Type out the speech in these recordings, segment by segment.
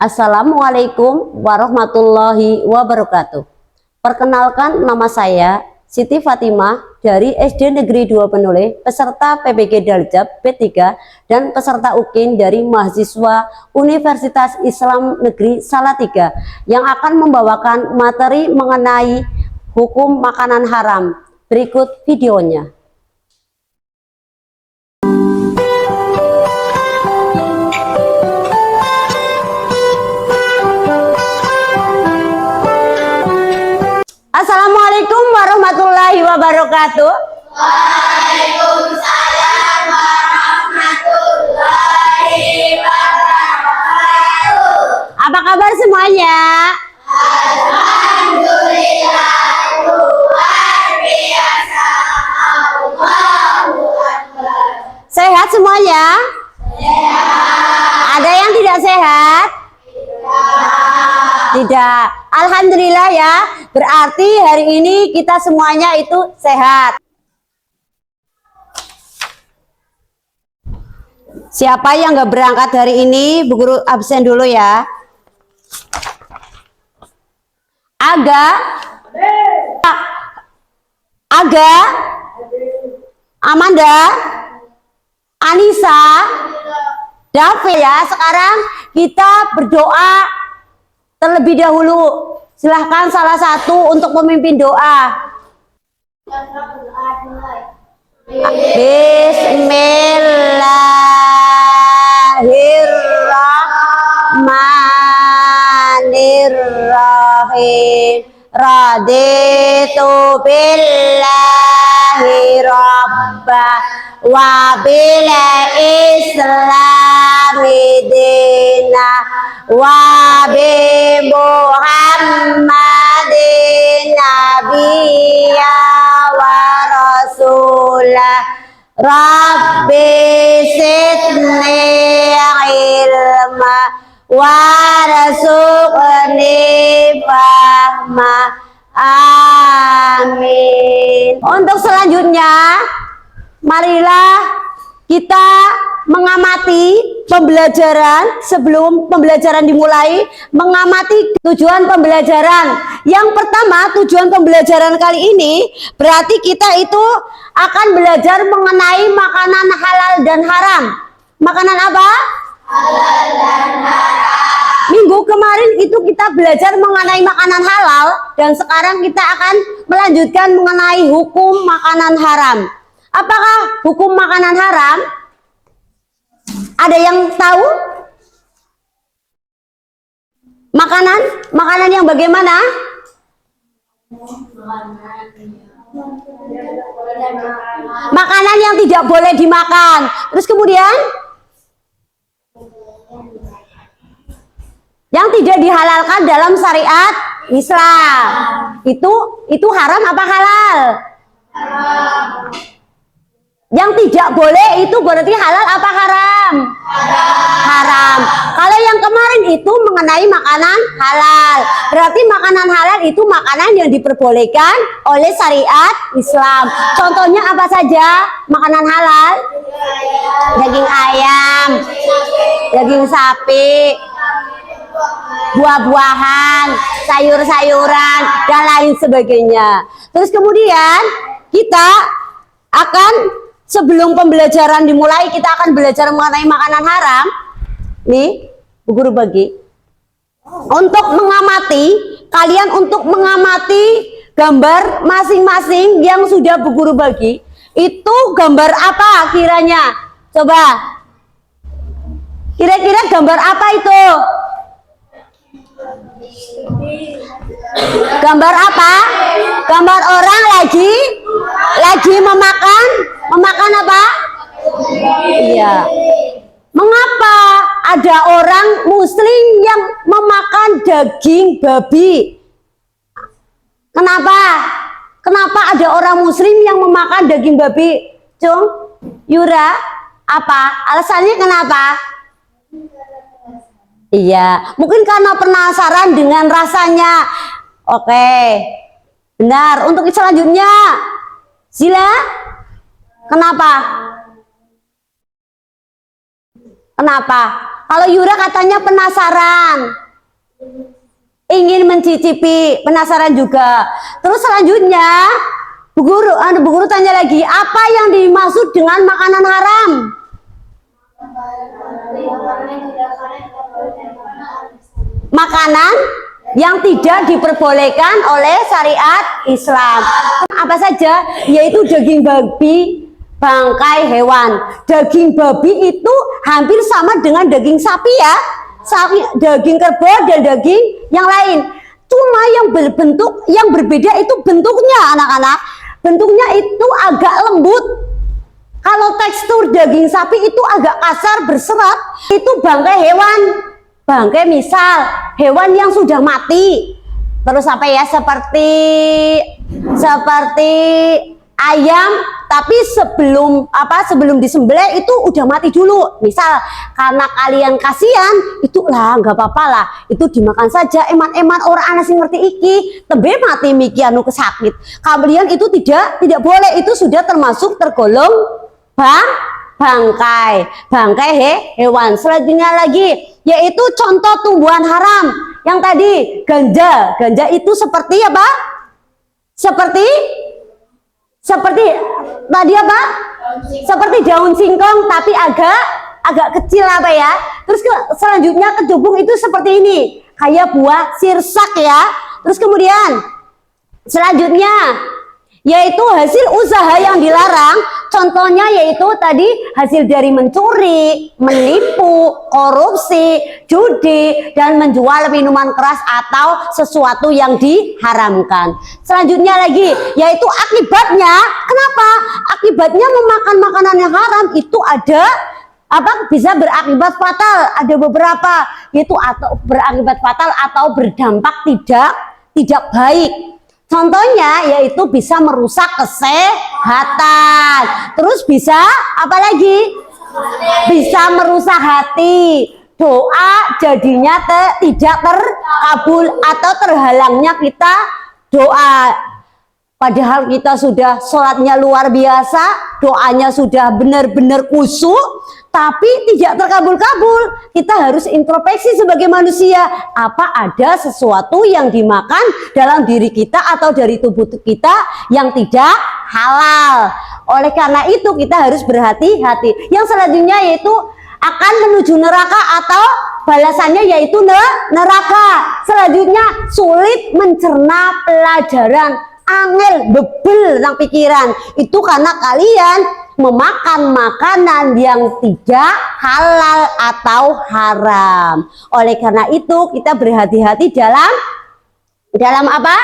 Assalamualaikum warahmatullahi wabarakatuh. Perkenalkan, nama saya Siti Fatimah dari SD Negeri 2 Penoleh, peserta PPG Daljab B3 dan peserta UKIN dari mahasiswa Universitas Islam Negeri Salatiga yang akan membawakan materi mengenai hukum makanan haram. Berikut videonya. Assalamualaikum warahmatullahi wabarakatuh. Waalaikumsalam warahmatullahi wabarakatuh. Apa kabar semuanya? Alhamdulillah, luar biasa. Allahu Akbar. Sehat semuanya? Sehat. Ada yang tidak sehat? Tidak. Alhamdulillah ya. Berarti hari ini kita semuanya itu sehat. Siapa yang nggak berangkat hari ini, Bu Guru absen dulu ya. Aga, Amanda, Anissa, David ya. Sekarang kita berdoa terlebih dahulu. Silahkan salah satu untuk memimpin doa. Bismillahirrahmanirrahim. Raditu billahi rabba wa bil islami dina wa bi Muhammadin nabiyya wa rasulah. Rabbi zidni ilma warzuqni fahma. Amin. Untuk selanjutnya, marilah kita mengamati pembelajaran. Sebelum pembelajaran dimulai, mengamati tujuan pembelajaran. Yang pertama, tujuan pembelajaran kali ini berarti kita itu akan belajar mengenai makanan halal dan haram. Makanan apa? Halal dan haram. Minggu kemarin itu kita belajar mengenai makanan halal, dan sekarang kita akan melanjutkan mengenai hukum makanan haram. Apakah hukum makanan haram? Ada yang tahu? Makanan yang bagaimana? Makanan yang tidak boleh dimakan. Terus kemudian yang tidak dihalalkan dalam syariat Islam. Itu haram apa halal? Haram. Yang tidak boleh itu berarti halal apa haram? Haram. Kalau yang kemarin itu mengenai makanan halal. Berarti makanan halal itu makanan yang diperbolehkan oleh syariat Islam. Contohnya apa saja makanan halal? Daging ayam, daging sapi, buah-buahan, sayur-sayuran, dan lain sebagainya. Terus kemudian kita akan, sebelum pembelajaran dimulai, kita akan belajar mengenai makanan haram. Nih, Bu Guru bagi untuk mengamati, kalian untuk mengamati gambar masing-masing yang sudah Bu Guru bagi. Itu gambar apa kiranya? Coba. Kira-kira gambar apa itu? Gambar apa? Gambar orang lagi memakan apa? Iya. Mengapa ada orang muslim yang memakan daging babi? Kenapa? Kenapa ada orang muslim yang memakan daging babi? Cung, Yura, apa? Alasannya kenapa? Iya, mungkin karena penasaran dengan rasanya. Oke, benar. Untuk selanjutnya, Zila, kenapa? Kenapa? Kalau Yura katanya penasaran, ingin mencicipi, penasaran juga. Terus selanjutnya Bu Guru tanya lagi, apa yang dimaksud dengan makanan haram? Makanan yang tidak diperbolehkan oleh syariat Islam. Apa saja? Yaitu daging babi, bangkai hewan. Daging babi itu hampir sama dengan daging sapi ya. Daging kerbau dan daging yang lain. Cuma yang berbentuk, yang berbeda itu bentuknya anak-anak. Bentuknya itu agak lembut. Kalau tekstur daging sapi itu agak kasar, berserat. Itu bangkai hewan. Bangkai misal hewan yang sudah mati. Terus apa ya, seperti ayam, tapi sebelum disembelih itu udah mati dulu. Misal karena kalian kasihan, itu lah nggak apa-apa lah, itu dimakan saja. Eman orang anak sing ngerti iki tembe mati miki anu kesakit. Kemudian itu tidak boleh, itu sudah termasuk tergolong bangkai hewan. Selanjutnya lagi yaitu contoh tumbuhan haram. Yang tadi ganja itu seperti apa? Seperti tadi apa? Seperti daun singkong tapi agak kecil apa ya. Terus selanjutnya kecubung itu seperti ini, kayak buah sirsak ya. Terus kemudian selanjutnya yaitu hasil usaha yang dilarang. Contohnya yaitu tadi hasil dari mencuri, menipu, korupsi, judi, dan menjual minuman keras atau sesuatu yang diharamkan. Selanjutnya lagi yaitu akibatnya. Kenapa? Akibatnya memakan makanan yang haram itu ada bisa berakibat fatal. Ada beberapa, yaitu atau berakibat fatal atau berdampak tidak baik. Contohnya yaitu bisa merusak kesehatan. Terus bisa apa lagi? Bisa merusak hati. Doa jadinya tidak terkabul atau terhalangnya kita doa. Padahal kita sudah sholatnya luar biasa, doanya sudah benar-benar khusyuk, tapi tidak terkabul-kabul. Kita harus introspeksi sebagai manusia. Apa ada sesuatu yang dimakan dalam diri kita atau dari tubuh kita yang tidak halal? Oleh karena itu kita harus berhati-hati. Yang selanjutnya yaitu akan menuju neraka atau balasannya yaitu neraka. Selanjutnya sulit mencerna pelajaran. Angel bebel nang pikiran itu karena kalian memakan makanan yang tidak halal atau haram. Oleh karena itu kita berhati-hati dalam apa?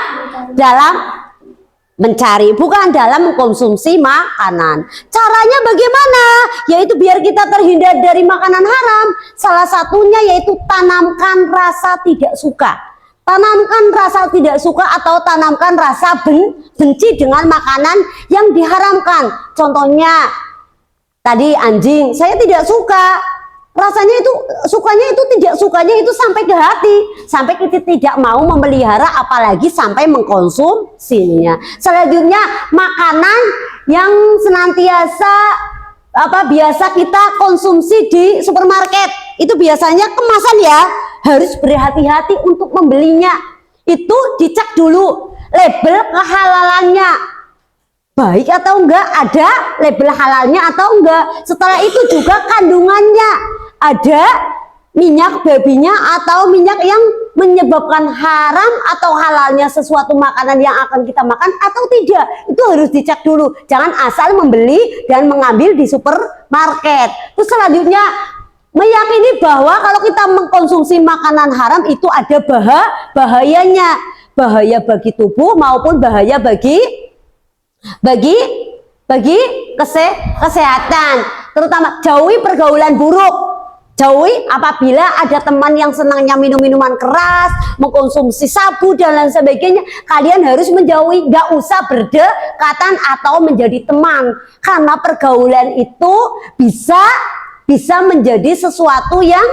Dalam mencari, bukan dalam mengkonsumsi makanan. Caranya bagaimana? Yaitu biar kita terhindar dari makanan haram. Salah satunya yaitu tanamkan rasa tidak suka. Tanamkan rasa tidak suka atau tanamkan rasa benci dengan makanan yang diharamkan. Contohnya tadi anjing, saya tidak suka. Rasanya itu tidak sukanya itu sampai ke hati, sampai kita tidak mau memelihara apalagi sampai mengkonsumsinya. Selanjutnya makanan yang senantiasa biasa kita konsumsi di supermarket. Itu biasanya kemasan ya. Harus berhati-hati untuk membelinya. Itu dicek dulu label kehalalannya, baik atau enggak, ada label halalnya atau enggak. Setelah itu juga kandungannya, ada minyak babinya atau minyak yang menyebabkan haram atau halalnya sesuatu makanan yang akan kita makan atau tidak. Itu harus dicek dulu. Jangan asal membeli dan mengambil di supermarket. Terus selanjutnya meyakini bahwa kalau kita mengkonsumsi makanan haram itu ada bahayanya, bahaya bagi tubuh maupun bahaya bagi kesehatan. Terutama jauhi pergaulan buruk. Jauhi apabila ada teman yang senangnya minum-minuman keras, mengkonsumsi sabu dan lain sebagainya, kalian harus menjauhi, gak usah berdekatan atau menjadi teman. Karena pergaulan itu bisa menjadi sesuatu yang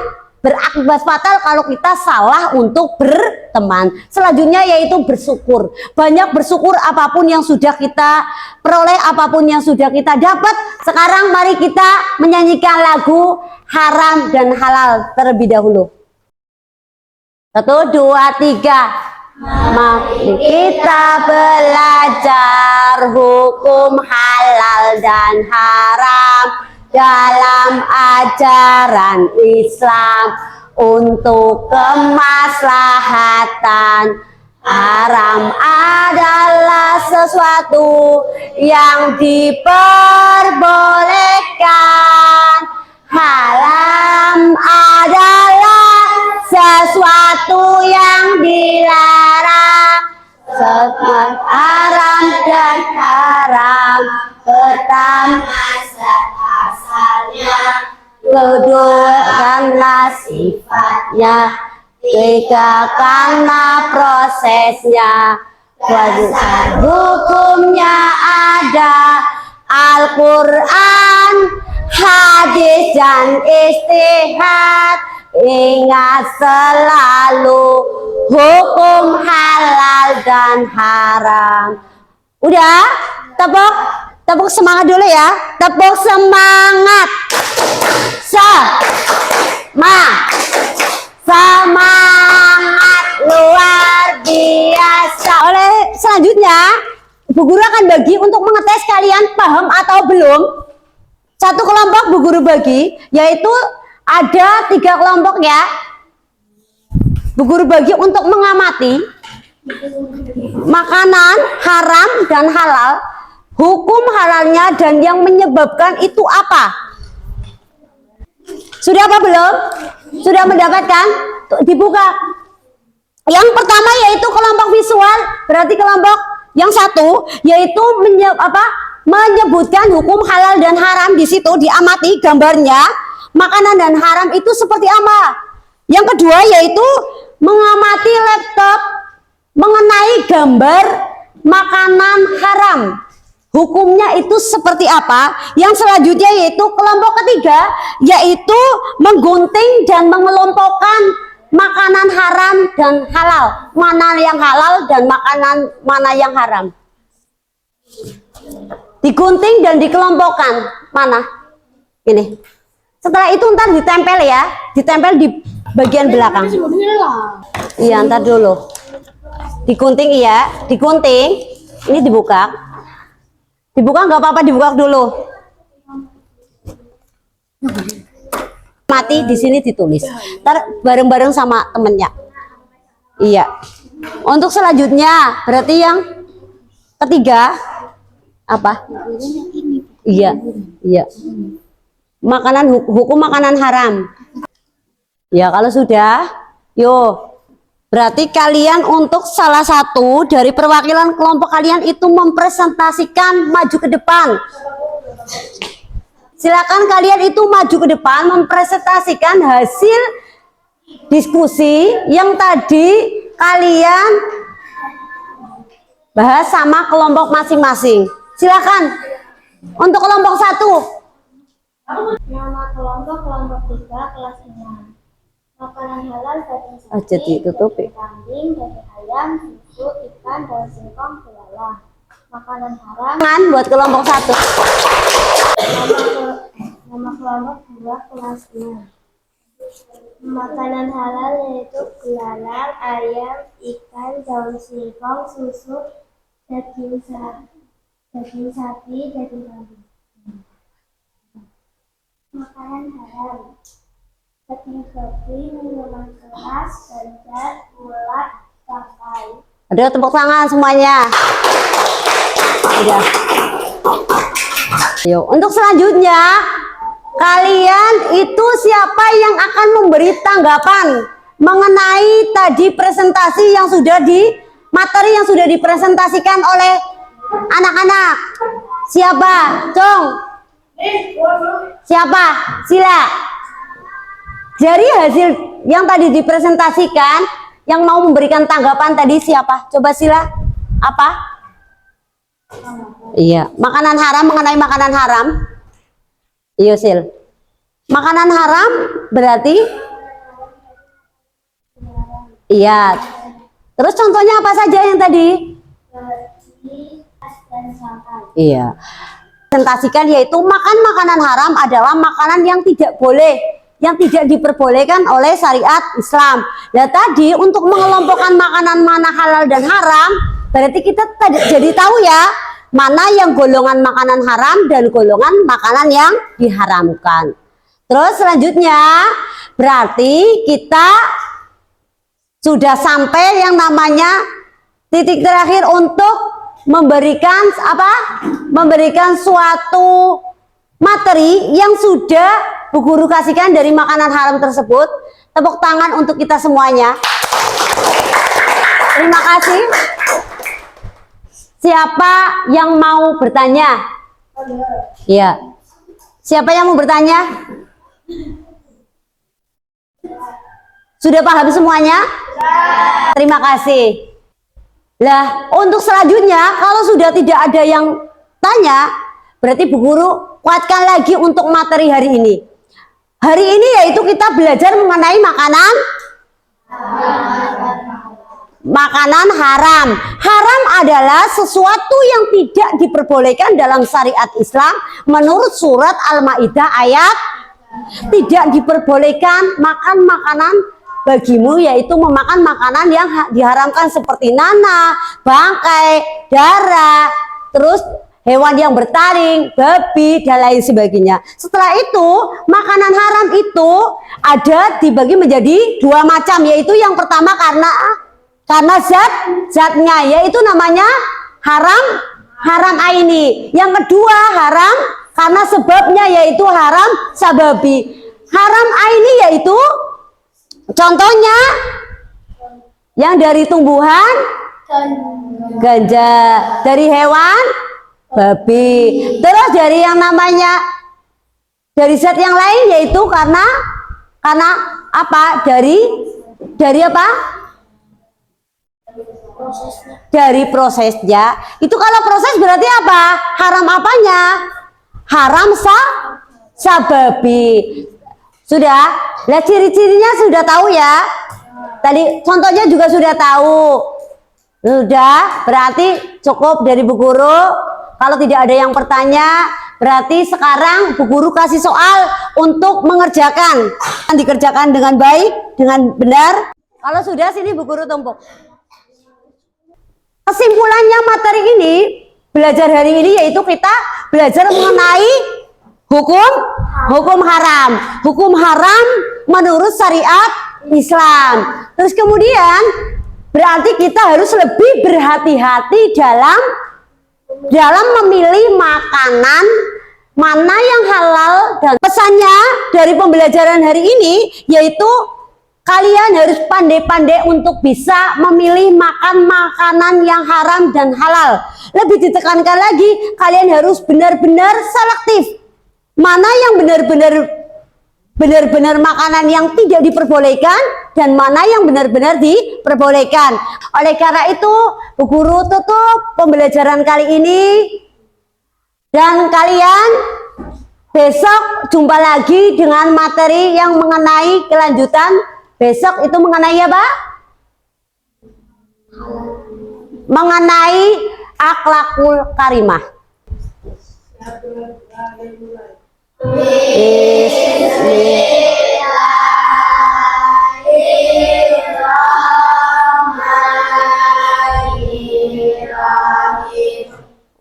berakibat fatal kalau kita salah untuk berteman. Selanjutnya yaitu bersyukur. Banyak bersyukur apapun yang sudah kita peroleh, apapun yang sudah kita dapat. Sekarang mari kita menyanyikan lagu Haram dan Halal terlebih dahulu. 1, 2, 3. Mari kita belajar hukum halal dan haram dalam ajaran Islam untuk kemaslahatan. Haram adalah sesuatu yang diperbolehkan. Haram adalah sesuatu yang dilarang. Semua haram dan haram pertama asalnya, kedua karena sifatnya, ketiga karena prosesnya, dasar hukumnya ada Al-Quran, hadis dan istihad. Ingat selalu hukum halal dan haram. Udah? Tepuk semangat dulu ya. Tepuk semangat. Semangat luar biasa. Oleh selanjutnya, Bu Guru akan bagi untuk mengetes kalian paham atau belum. Satu kelompok Bu Guru bagi, yaitu ada 3 kelompok ya. Bu Guru bagi untuk mengamati makanan haram dan halal, hukum halalnya dan yang menyebabkan itu apa. Sudah apa belum? Sudah mendapatkan? Dibuka. Yang pertama yaitu kelompok visual, berarti kelompok yang satu yaitu menyebutkan hukum halal dan haram. Di situ diamati gambarnya. Makanan dan haram itu seperti apa? Yang kedua yaitu mengamati laptop mengenai gambar makanan haram. Hukumnya itu seperti apa? Yang selanjutnya yaitu kelompok ketiga yaitu menggunting dan mengelompokkan makanan haram dan halal. Mana yang halal dan makanan mana yang haram. Digunting dan dikelompokkan. Mana? Ini. Setelah itu ntar ditempel ya, ditempel di bagian belakang. Iya, ntar dulu. Digunting iya, digunting. Ini dibuka. Dibuka nggak apa-apa, dibuka dulu. Mati di sini ditulis. Ntar bareng-bareng sama temennya. Iya. Untuk selanjutnya, berarti yang ketiga apa? Iya, iya. Hukum makanan haram. Ya kalau sudah, yuk. Berarti kalian untuk salah satu dari perwakilan kelompok kalian itu mempresentasikan maju ke depan. Silakan kalian itu maju ke depan mempresentasikan hasil diskusi yang tadi kalian bahas sama kelompok masing-masing. Silakan. Untuk kelompok 1. Nama kelompok 3 kelas 6. Makanan halal daging sapi, Jadi tutupi. daging kambing, daging ayam, susu, ikan, daun singkong, belalang. Makanan haram. Buat kelompok 1. Nama kelompok 2 kelas 6. Makanan halal yaitu belalang, ayam, ikan, daun singkong, susu, daging sapi, daging kambing. Makanan haram: daging sapi, minuman keras, ganja, gula, tangkai. Ada tepuk tangan semuanya. Udah. Yuk, untuk selanjutnya kalian itu siapa yang akan memberi tanggapan mengenai tadi presentasi yang sudah materi yang sudah dipresentasikan oleh anak-anak. Siapa? Cong. Siapa? Sila. Dari hasil yang tadi dipresentasikan, yang mau memberikan tanggapan tadi siapa? Coba Sila. Apa? Iya, makanan haram, mengenai makanan haram. Iya, Sil. Makanan haram berarti Iya. Terus contohnya apa saja yang tadi? Gaji, tas, dan santan. Iya. Presentasikan yaitu makan makanan haram adalah makanan yang tidak boleh, yang tidak diperbolehkan oleh syariat Islam. Nah tadi untuk mengelompokkan makanan mana halal dan haram, berarti kita jadi tahu ya mana yang golongan makanan haram dan golongan makanan yang diharamkan. Terus selanjutnya berarti kita sudah sampai yang namanya titik terakhir untuk memberikan apa? Memberikan suatu materi yang sudah Bu Guru kasihkan dari makanan haram tersebut. Tepuk tangan untuk kita semuanya. Terima kasih. Siapa yang mau bertanya? Iya. Siapa yang mau bertanya? Sudah paham semuanya? Terima kasih. Lah, untuk selanjutnya kalau sudah tidak ada yang tanya, berarti Bu Guru kuatkan lagi untuk materi hari ini. Hari ini yaitu kita belajar mengenai makanan haram. Haram adalah sesuatu yang tidak diperbolehkan dalam syariat Islam menurut surat Al-Maidah ayat tidak diperbolehkan makan makanan bagimu, yaitu memakan makanan yang diharamkan seperti nanah, bangkai, darah, terus hewan yang bertaring, babi, dan lain sebagainya. Setelah itu, makanan haram itu ada dibagi menjadi dua macam, yaitu yang pertama karena zatnya, yaitu namanya haram aini. Yang kedua haram karena sebabnya, yaitu haram sababi. Haram aini yaitu contohnya yang dari tumbuhan ganja, dari hewan babi, terus dari yang namanya dari zat yang lain yaitu karena apa? Dari apa? Dari prosesnya. Itu kalau proses berarti apa? Haram apanya? Haram sababi. Sudah? Lah ciri-cirinya sudah tahu ya? Tadi contohnya juga sudah tahu. Sudah, berarti cukup dari Bu Guru. Kalau tidak ada yang bertanya, berarti sekarang Bu Guru kasih soal untuk mengerjakan. Dikerjakan dengan baik, dengan benar. Kalau sudah, sini Bu Guru tumpuk. Kesimpulannya materi ini, belajar hari ini yaitu kita belajar mengenai hukum haram. Hukum haram menurut syariat Islam. Terus kemudian berarti kita harus lebih berhati-hati dalam memilih makanan mana yang halal. Dan pesannya dari pembelajaran hari ini yaitu kalian harus pandai-pandai untuk bisa memilih makan makanan yang haram dan halal. Lebih ditekankan lagi, kalian harus benar-benar selektif. Mana yang benar-benar makanan yang tidak diperbolehkan dan mana yang benar-benar diperbolehkan. Oleh karena itu, Bu Guru tutup pembelajaran kali ini. Dan kalian besok jumpa lagi dengan materi yang mengenai kelanjutan. Besok itu mengenai apa? Mengenai akhlakul karimah.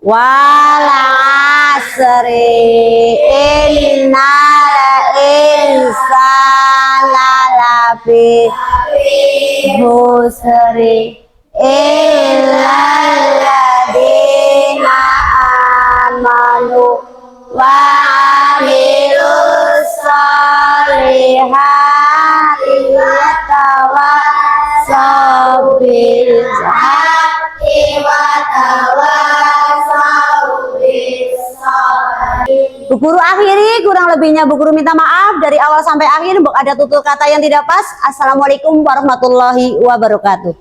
Wal asri innal insana lafi khusri illal ladzina amanu wa amilus solihati wa tawassaw bil haqqi wa tawassaw bis sabr. Bu Guru akhiri, kurang lebihnya Bu Guru minta maaf. Dari awal sampai akhir ada tutur kata yang tidak pas. Assalamualaikum warahmatullahi wabarakatuh.